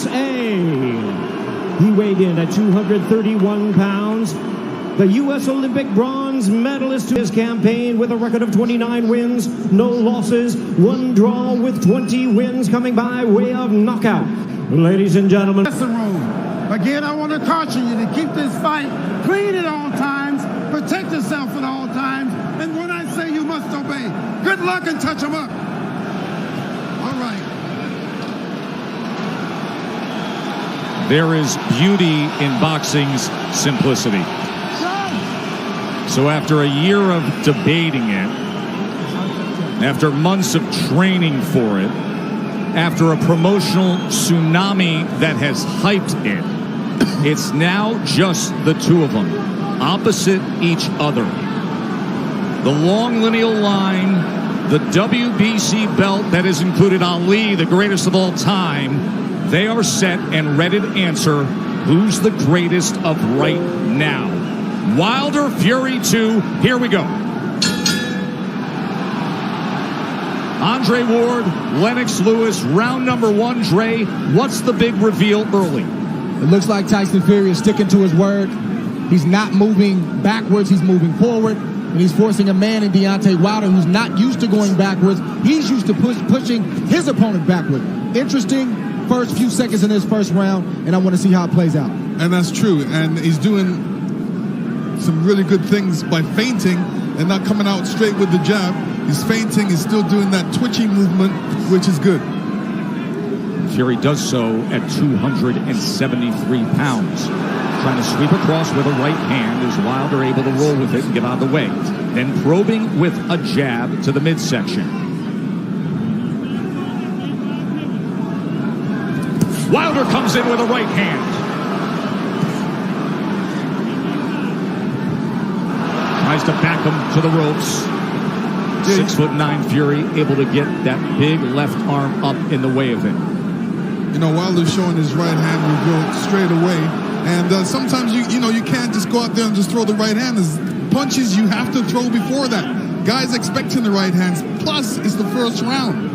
USA. He weighed in at 231 pounds. The U.S. Olympic bronze medalist to his campaign with a record of 29 wins, no losses, 1 draw with 20 wins coming by way of knockout. Ladies and gentlemen. Again, I want to caution you to keep this fight clean at all times, protect yourself at all times, and when I say you must obey, good luck and touch them up. All right. There is beauty in boxing's simplicity. So after a year of debating it, after months of training for it, after a promotional tsunami that has hyped it, it's now just the two of them, opposite each other. The long lineal line, the WBC belt that has included Ali, the greatest of all time, they are set and ready to answer who's the greatest of right now. Wilder, Fury 2, here we go. Andre Ward, Lennox Lewis, round number 1. Dre, what's the big reveal early? It looks like Tyson Fury is sticking to his word. He's not moving backwards, he's moving forward. And he's forcing a man in Deontay Wilder who's not used to going backwards. He's used to pushing his opponent backward. Interesting first few seconds in this first round, and I want to see how it plays out. And that's true. And he's doing some really good things by feinting and not coming out straight with the jab. He's feinting, he's still doing that twitchy movement, which is good. Fury does so at 273 pounds. Trying to sweep across with a right hand as Wilder able to roll with it and get out of the way. Then probing with a jab to the midsection. Wilder comes in with a right hand. Tries to back him to the ropes. 6'9" Fury able to get that big left arm up in the way of it. You know, Wilder's showing his right hand reveal straight away. And sometimes you can't just go out there and just throw the right hand. There's punches you have to throw before that. Guys expecting the right hands. Plus, it's the first round.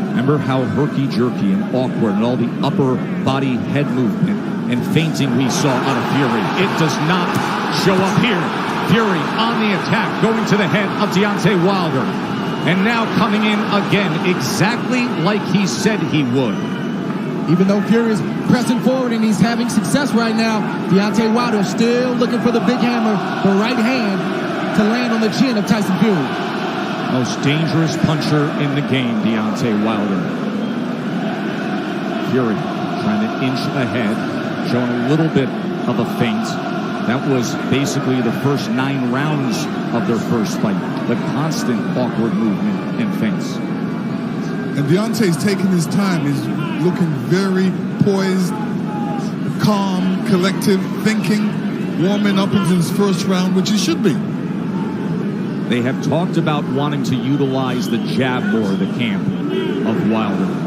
Remember how herky-jerky and awkward and all the upper body head movement and feinting we saw out of Fury. It does not show up here. Fury on the attack, going to the head of Deontay Wilder. And now coming in again, exactly like he said he would. Even though Fury is pressing forward and he's having success right now, Deontay Wilder still looking for the big hammer, the right hand, to land on the chin of Tyson Fury. Most dangerous puncher in the game, Deontay Wilder. Fury trying to inch ahead, showing a little bit of a feint. That was basically the first 9 rounds of their first fight. The constant awkward movement and feints. And Deontay's taking his time. He's looking very poised, calm, collective, thinking, warming up into his first round, which he should be. They have talked about wanting to utilize the jab more, the camp of Wilder.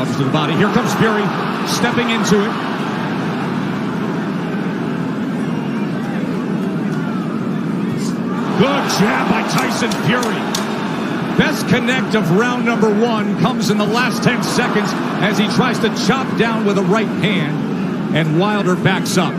To the body. Here comes Fury, stepping into it. Good jab by Tyson Fury. Best connect of round number 1 comes in the last 10 seconds as he tries to chop down with a right hand, and Wilder backs up.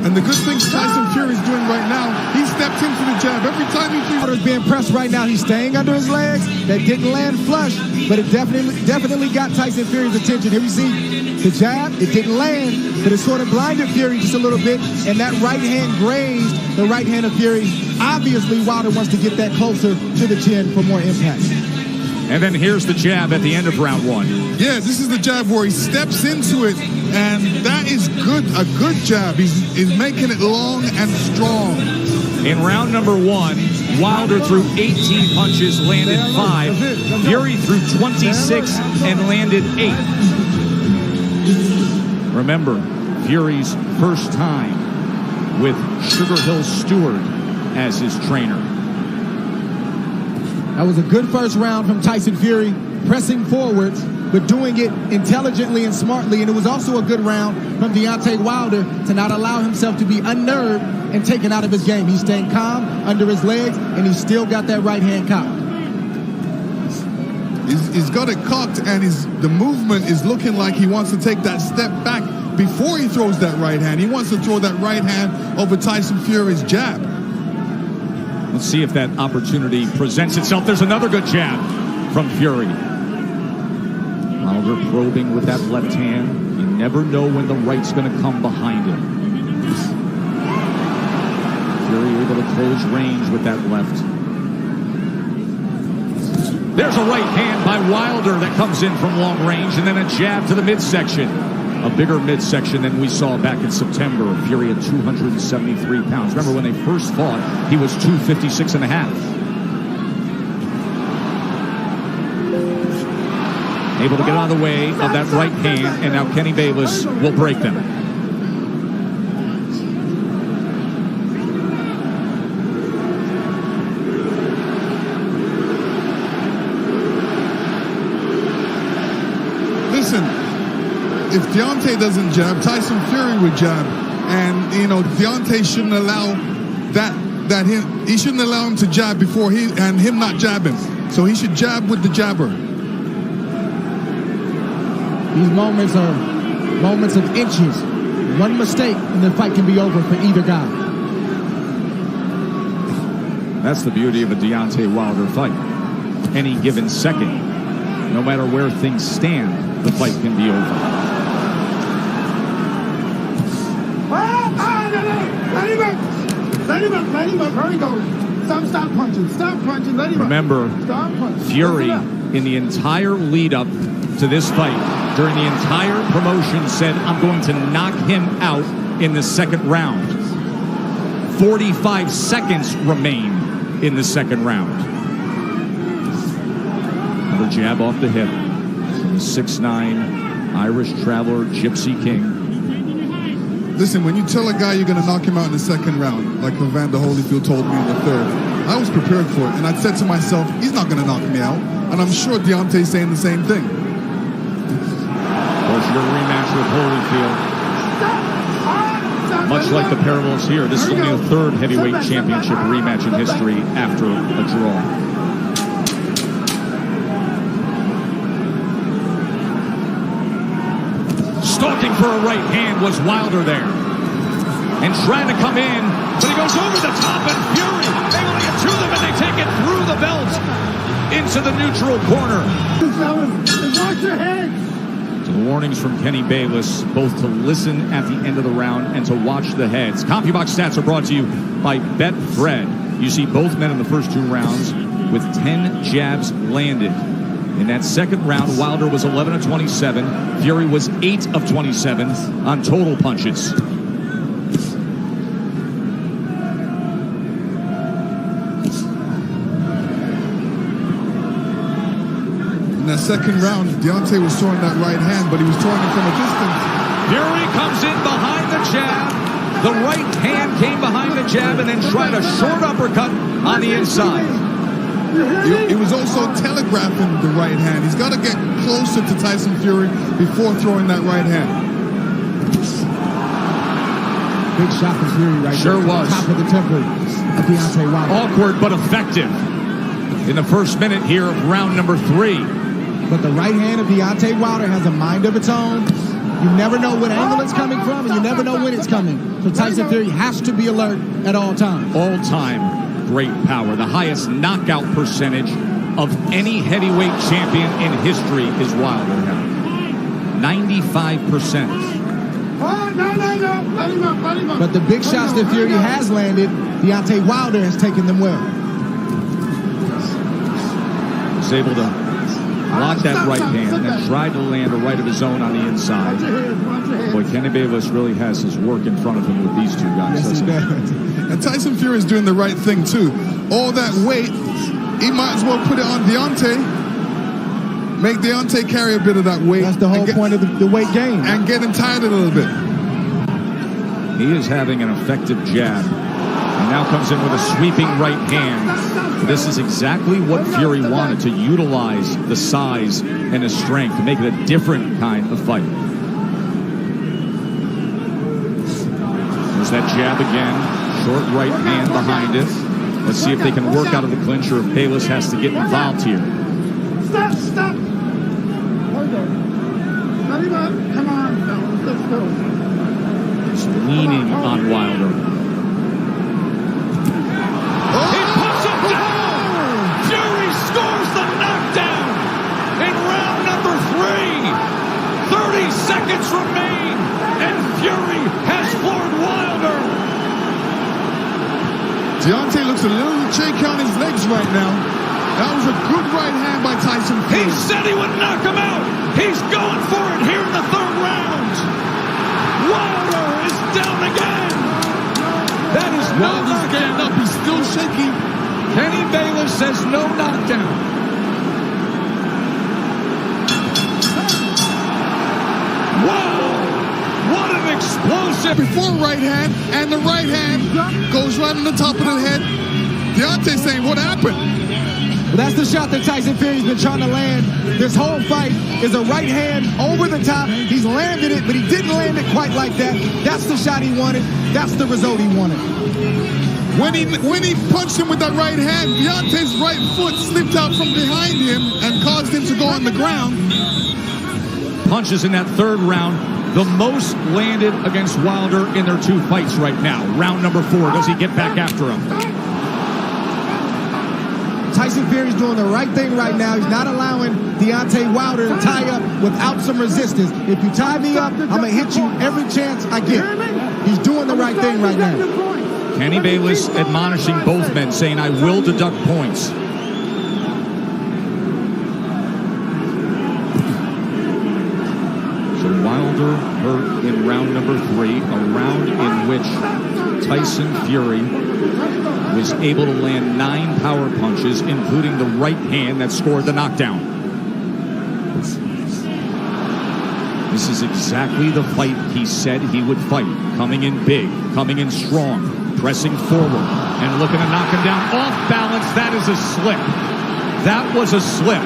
And the good thing Tyson Fury's doing right now, he stepped into the jab. Every time he feels Wilder's being pressed right now, he's staying under his legs. That didn't land flush, but it definitely got Tyson Fury's attention. Here we see the jab. It didn't land, but it sort of blinded Fury just a little bit, and that right hand grazed the right hand of Fury. Obviously, Wilder wants to get that closer to the chin for more impact. And then here's the jab at the end of round 1. Yeah, this is the jab where he steps into it, and that is good. A good jab. He's making it long and strong. In round number 1, Wilder threw 18 punches, landed 5. Fury threw 26 and landed 8. Remember, Fury's first time with Sugar Hill Stewart as his trainer. That was a good first round from Tyson Fury, pressing forwards, but doing it intelligently and smartly. And it was also a good round from Deontay Wilder to not allow himself to be unnerved and taken out of his game. He's staying calm under his legs, and he's still got that right hand cocked. He's got it cocked, and the movement is looking like he wants to take that step back before he throws that right hand. He wants to throw that right hand over Tyson Fury's jab. Let's see if that opportunity presents itself. There's another good jab from Fury. Wilder probing with that left hand. You never know when the right's going to come behind him. Fury able to close range with that left. There's a right hand by Wilder that comes in from long range, and then a jab to the midsection. A bigger midsection than we saw back in September. Fury at 273 pounds. Remember when they first fought, he was 256 and a half. Able to get out of the way of that right hand, and now Kenny Bayless will break them. Listen, if Deontay doesn't jab, Tyson Fury would jab, and Deontay shouldn't allow he shouldn't allow him to jab before him not jab him. So he should jab with the jabber. These moments are moments of inches. One mistake and the fight can be over for either guy. That's the beauty of a Deontay Wilder fight. Any given second, no matter where things stand, the fight can be over. Let him up. Hurry, go. Stop punching. Stop punching. Let him Remember, up. Stop punching. Fury, in the entire lead up to this fight, during the entire promotion, said, I'm going to knock him out in the second round. 45 seconds remain in the second round. Another jab off the hip from the 6'9" Irish traveler, Gypsy King. Listen, when you tell a guy you're going to knock him out in the second round, like Evander Holyfield told me in the third, I was prepared for it, and I said to myself, he's not going to knock me out. And I'm sure Deontay's saying the same thing. Of course, your rematch with Holyfield. Much like the parallels here, this is only the third heavyweight championship rematch in history after a draw. Stalking for a right hand was Wilder there. And trying to come in, but he goes over the top, and Fury able to get to them, and they take it through the belt into the neutral corner. Watch your head. So the warnings from Kenny Bayless, both to listen at the end of the round and to watch the heads. CompuBox stats are brought to you by Betfred. You see both men in the first two rounds with 10 jabs landed. In that second round, Wilder was 11 of 27. Fury was 8 of 27 on total punches. In that second round, Deontay was throwing that right hand, but he was throwing it from a distance. Fury comes in behind the jab. The right hand came behind the jab and then tried a short uppercut on the inside. He was also telegraphing the right hand. He's got to get closer to Tyson Fury before throwing that right hand. Big shot from Fury right Sure there. was. Top of the temple of Deontay Wilder. Awkward but effective in the first minute here of round number 3. But the right hand of Deontay Wilder has a mind of its own. You never know what angle it's coming from, and you never know when it's coming. So Tyson Fury has to be alert at all times. All time great power. The highest knockout percentage of any heavyweight champion in history is Wilder now. 95%. But the big shots that Fury has landed, Deontay Wilder has taken them well. Was able to block that right hand and tried to land a right of his own on the inside. Boy, Kenny Bayless really has his work in front of him with these two guys. Yes, he does. And Tyson Fury is doing the right thing, too. All that weight, he might as well put it on Deontay. Make Deontay carry a bit of that weight. That's the whole point of the weight game. And get him tired a little bit. He is having an effective jab. And now comes in with a sweeping right hand. This is exactly what Fury wanted, to utilize the size and the strength to make it a different kind of fight. There's that jab again. Short right hand behind it. Let's see if they can work out of the clinch or if Bayless has to get involved here. Stop, stop. Hold on. Not even. Come on, fellas. Let's go. He's leaning on Wilder. He puts him down. Fury scores the knockdown in round number 3. 30 seconds remain, and Fury has floored Wilder. Deontay looks a little shaky on his legs right now. That was a good right hand by Tyson Fury. He said he would knock him out. He's going for it here in the 3rd round. Wilder is down again. That is no Wilder's getting up. He's still shaky. Kenny Bayless says no knockdown. Wow! What an explosive! Before right hand, and the right hand goes right on the top of the head. Deontay saying, what happened? Well, that's the shot that Tyson Fury's been trying to land. This whole fight is a right hand over the top. He's landed it, but he didn't land it quite like that. That's the shot he wanted. That's the result he wanted. When he punched him with that right hand, Deontay's right foot slipped out from behind him and caused him to go on the ground. Punches in that 3rd round, the most landed against Wilder in their 2 fights right now. Round number 4, does he get back after him? Tyson Fury's doing the right thing right now. He's not allowing Deontay Wilder to tie up without some resistance. If you tie me up, I'm going to hit you every chance I get. He's doing the right thing right now. Kenny Bayless admonishing both men, saying, I will deduct points. So Wilder hurt in round number 3, a round in which Tyson Fury was able to land 9 power punches, including the right hand that scored the knockdown. This is exactly the fight he said he would fight. Coming in big, coming in strong, pressing forward, and looking to knock him down off balance. That is a slip. That was a slip.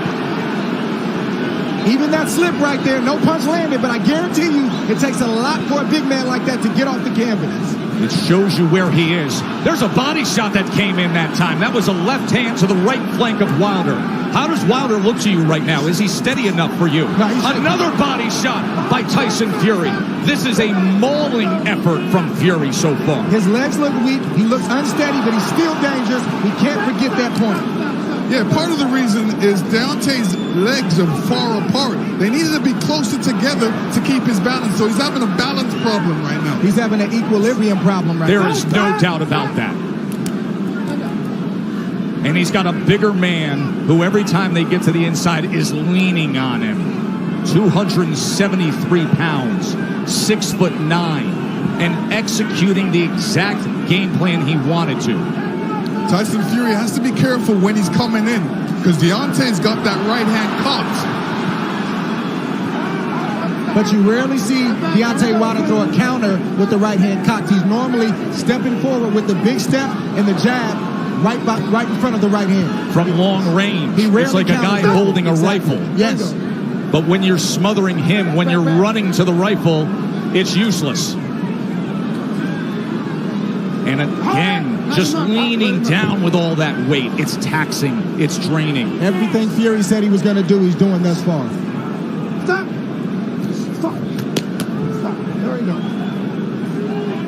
Even that slip right there, no punch landed, but I guarantee you it takes a lot for a big man like that to get off the canvas. It shows you where he is. There's a body shot that came in that time. That was a left hand to the right flank of Wilder. How does Wilder look to you right now? Is he steady enough for you? No, another body shot by Tyson Fury. This is a mauling effort from Fury so far. His legs look weak. He looks unsteady, but he's still dangerous. We can't forget that point. Yeah, part of the reason is Deontay's legs are far apart. They needed to be closer together to keep his balance. So he's having a balance problem right now. He's having an equilibrium problem right now. There is no doubt about that. And he's got a bigger man who every time they get to the inside is leaning on him. 273 pounds, 6'9", and executing the exact game plan he wanted to. Tyson Fury has to be careful when he's coming in, because Deontay's got that right hand caught. But you rarely see Deontay Wilder throw a counter with the right hand cocked. He's normally stepping forward with the big step and the jab right in front of the right hand. From long range. It's like a guy holding a rifle. Yes. But when you're smothering him, when you're running to the rifle, it's useless. And again, just leaning down with all that weight. It's taxing. It's draining. Everything Fury said he was going to do, he's doing thus far. Stop. Stop. Stop. There we go.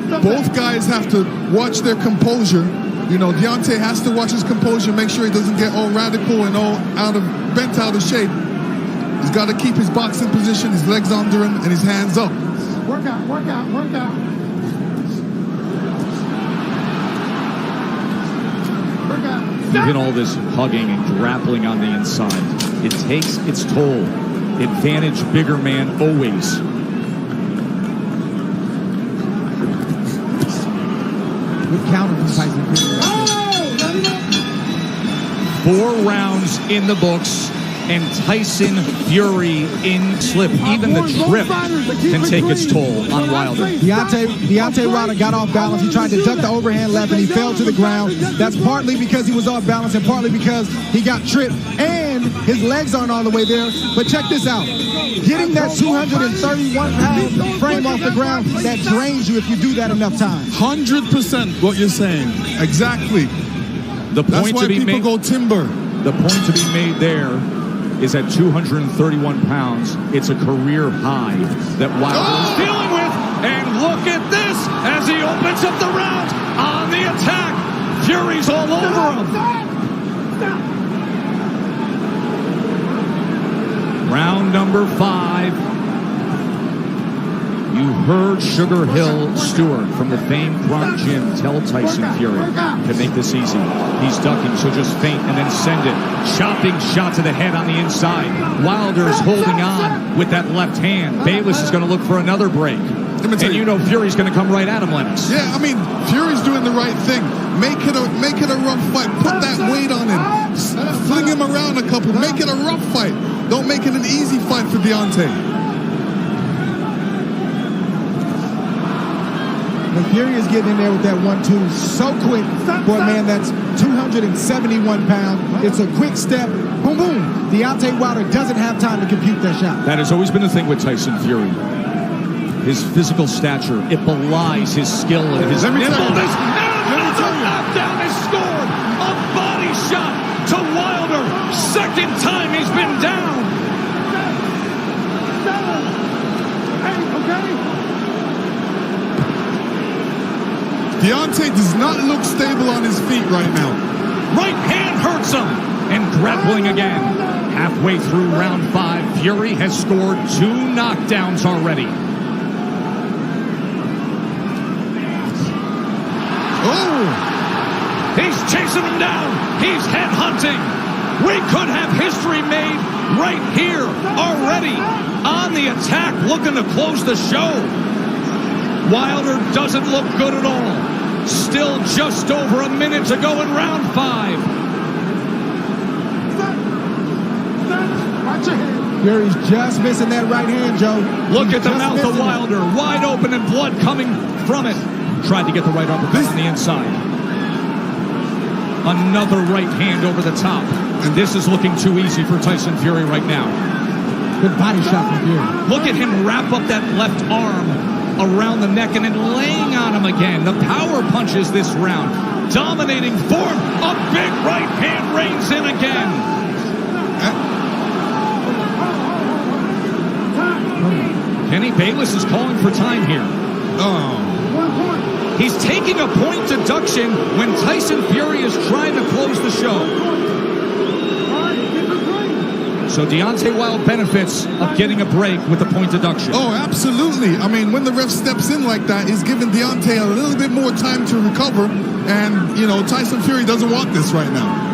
Stop. Both guys have to watch their composure. You know, Deontay has to watch his composure, make sure he doesn't get all radical and all bent out of shape. He's got to keep his boxing position, his legs under him, and his hands up. Work out, work out, work out. Work out. Even all this hugging and grappling on the inside, it takes its toll. Advantage bigger man always. Good counter from Tyson Fury. 4 rounds in the books. and Tyson Fury in slip. Even the trip can take its toll on Wilder. Deontay Wilder got off balance. He tried to duck the overhand left and he fell to the ground. That's partly because he was off balance and partly because he got tripped and his legs aren't all the way there. But check this out. Getting that 231-pound frame off the ground, that drains you if you do that enough times. 100% what you're saying. Exactly. That's why people go timber. The point to be made there is at 231 pounds. It's a career high that Wilder is dealing with. And look at this as he opens up the round on the attack. Fury's all over him. Round number 5. You heard Sugar Hill Stewart from the famed Grunt Gym tell Tyson Fury to make this easy. He's ducking, so just feint and then send it. Chopping shot to the head on the inside. Wilder's holding on with that left hand. Bayless is going to look for another break. And you know Fury's going to come right at him, Lennox. Yeah, I mean, Fury's doing the right thing. Make it a rough fight. Put that weight on him. Fling him around a couple. Make it a rough fight. Don't make it an easy fight for Deontay. And Fury is getting in there with that 1-2 so quick for a man that's 271 pounds. It's a quick step. Boom, boom. Deontay Wilder doesn't have time to compute that shot. That has always been the thing with Tyson Fury. His physical stature, it belies his skill and his nimbleness. And the knockdown is scored. A body shot to Wilder. Second time he's been down. Deontay does not look stable on his feet right now. Right hand hurts him. And grappling again. Halfway through round 5, Fury has scored 2 knockdowns already. Oh! He's chasing him down. He's headhunting. We could have history made right here already. On the attack, looking to close the show. Wilder doesn't look good at all. Still just over a minute to go in round 5. Fury's just missing that right hand, Joe. Look at the mouth of Wilder. Wide open and blood coming from it. Tried to get the right uppercut on the inside. Another right hand over the top. And this is looking too easy for Tyson Fury right now. Good body shot from Fury. Look at him wrap up that left arm around the neck and then laying on him again. The power punches this round. Dominating form. A big right hand reigns in again. Kenny Bayless is calling for time here. He's taking a point deduction when Tyson Fury is trying to close the show. So Deontay Wilder benefits of getting a break with the point deduction. Oh, absolutely. I mean, when the ref steps in like that, he's giving Deontay a little bit more time to recover. And, you know, Tyson Fury doesn't want this right now.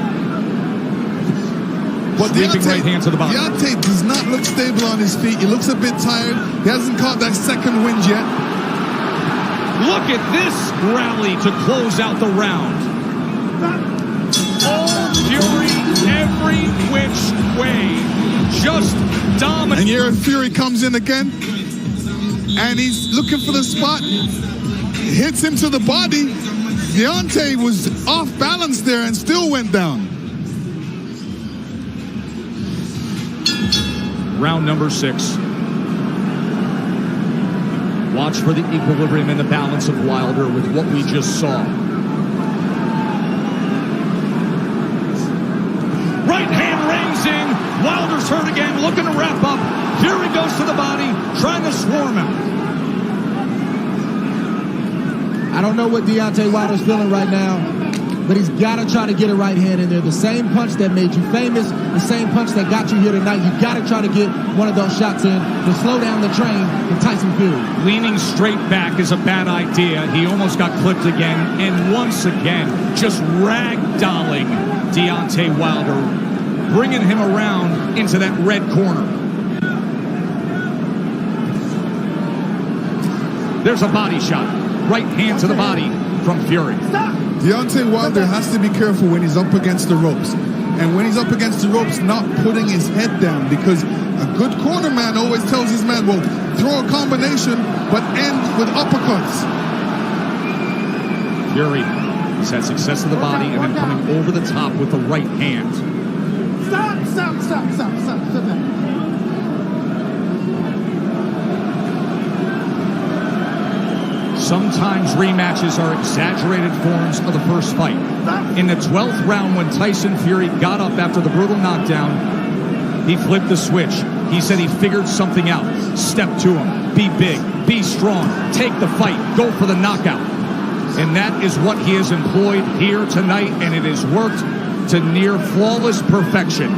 But Deontay, right hand to the body. Deontay does not look stable on his feet. He looks a bit tired. He hasn't caught that second wind yet. Look at this rally to close out the round. All Fury, every which way, just dominant. And here Fury comes in again, and he's looking for the spot. Hits him to the body. Deontay was off balance there and still went down. Round number 6. Watch for the equilibrium and the balance of Wilder with what we just saw. Right hand reins in. Wilder's hurt again, looking to wrap up. Fury goes to the body, trying to swarm him. I don't know what Deontay Wilder's feeling right now, but he's got to try to get a right hand in there. The same punch that made you famous, the same punch that got you here tonight. You got to try to get one of those shots in to slow down the train with Tyson Fury. Leaning straight back is a bad idea. He almost got clipped again, and once again, just ragdolling Deontay Wilder, bringing him around into that red corner. There's a body shot. Right hand to the body from Fury. Deontay Wilder has to be careful when he's up against the ropes. And when he's up against the ropes, not putting his head down, because a good corner man always tells his man, well, throw a combination, but end with uppercuts. Fury has had success of the body and then coming over the top with the right hand. Stop. Sometimes rematches are exaggerated forms of the first fight. In the 12th round, when Tyson Fury got up after the brutal knockdown, he flipped the switch. He said he figured something out. Step to him. Be big. Be strong. Take the fight. Go for the knockout. And that is what he has employed here tonight, and it has worked to near flawless perfection.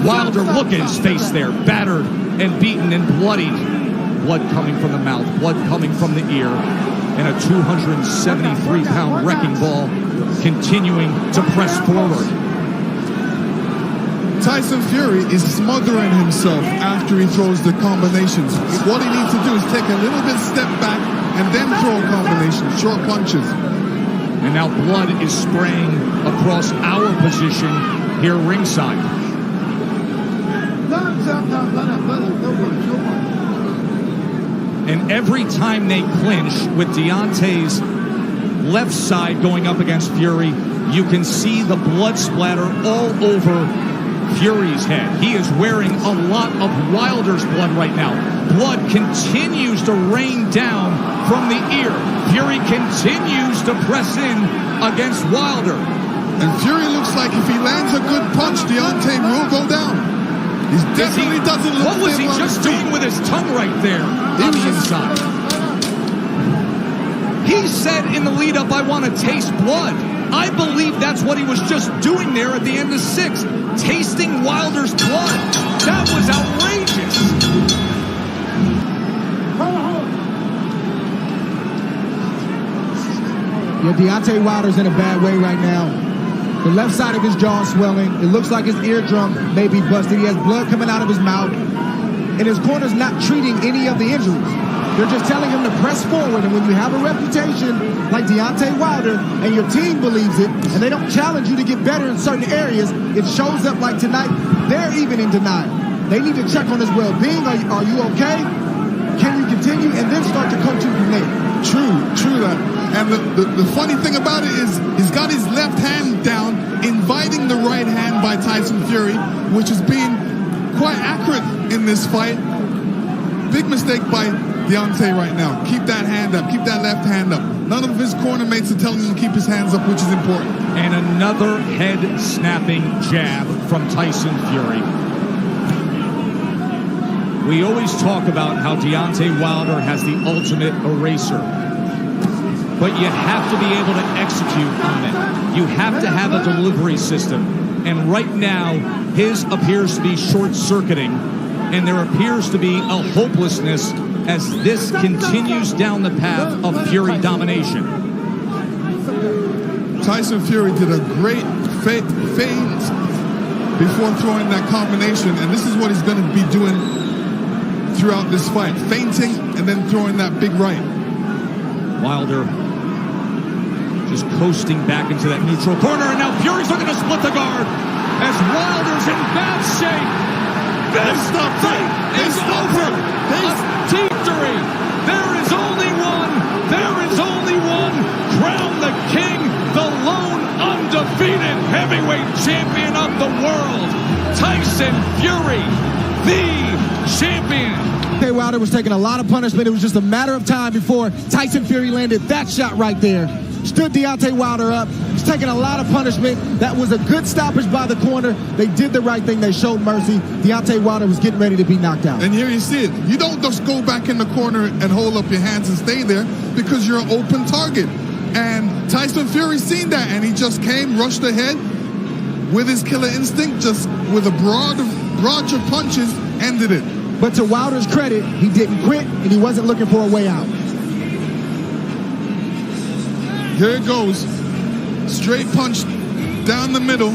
Wilder, look at his face there, battered and beaten and bloodied. Blood coming from the mouth, blood coming from the ear, and a 273-pound wrecking ball continuing to press forward. Tyson Fury is smothering himself after he throws the combinations. What he needs to do is take a little bit step back and then throw a combination, short punches. And now blood is spraying across our position here ringside. And every time they clinch with Deontay's left side going up against Fury, you can see the blood splatter all over Fury's head. He is wearing a lot of Wilder's blood right now. Blood continues to rain down from the ear. Fury continues to press in against Wilder. And Fury looks like if he lands a good punch, Deontay will go down. He definitely doesn't look. What was he just doing with his tongue right there on the inside? He said in the lead-up, I want to taste blood. I believe that's what he was just doing there at the end of 6, tasting Wilder's blood. That was outrageous. Yeah, Deontay Wilder's in a bad way right now. The left side of his jaw is swelling. It looks like his eardrum may be busted. He has blood coming out of his mouth. And his corner's not treating any of the injuries. They're just telling him to press forward. And when you have a reputation like Deontay Wilder and your team believes it, and they don't challenge you to get better in certain areas, it shows up like tonight. They're even in denial. They need to check on his well-being. Are you okay? Can you continue? And then start to coach him from there. True that. And the funny thing about it is he's got his left hand down, inviting the right hand by Tyson Fury, which has been quite accurate in this fight. Big mistake by Deontay right now. Keep that hand up. Keep that left hand up. None of his corner mates are telling him to keep his hands up, which is important. And another head-snapping jab from Tyson Fury. We always talk about how Deontay Wilder has the ultimate eraser. But you have to be able to execute on it. You have to have a delivery system. And right now, his appears to be short-circuiting. And there appears to be a hopelessness as this continues down the path of Fury domination. Tyson Fury did a great feint before throwing that combination. And this is what he's going to be doing throughout this fight. Feinting and then throwing that big right. Wilder just coasting back into that neutral corner, and now Fury's looking to split the guard as Wilder's in bad shape. This fight is over. A victory. There is only one. There is only one. Crown the king, the lone undefeated heavyweight champion of the world, Tyson Fury, the champion. Deontay Wilder was taking a lot of punishment. It was just a matter of time before Tyson Fury landed that shot right there. Stood Deontay Wilder up. He's taking a lot of punishment. That was a good stoppage by the corner. They did the right thing. They showed mercy. Deontay Wilder was getting ready to be knocked out. And here you see it. You don't just go back in the corner and hold up your hands and stay there because you're an open target. And Tyson Fury seen that, and he just came, rushed ahead with his killer instinct, just with a broad of punches, ended it. But to Wilder's credit, he didn't quit, and he wasn't looking for a way out. Here it goes. Straight punch down the middle.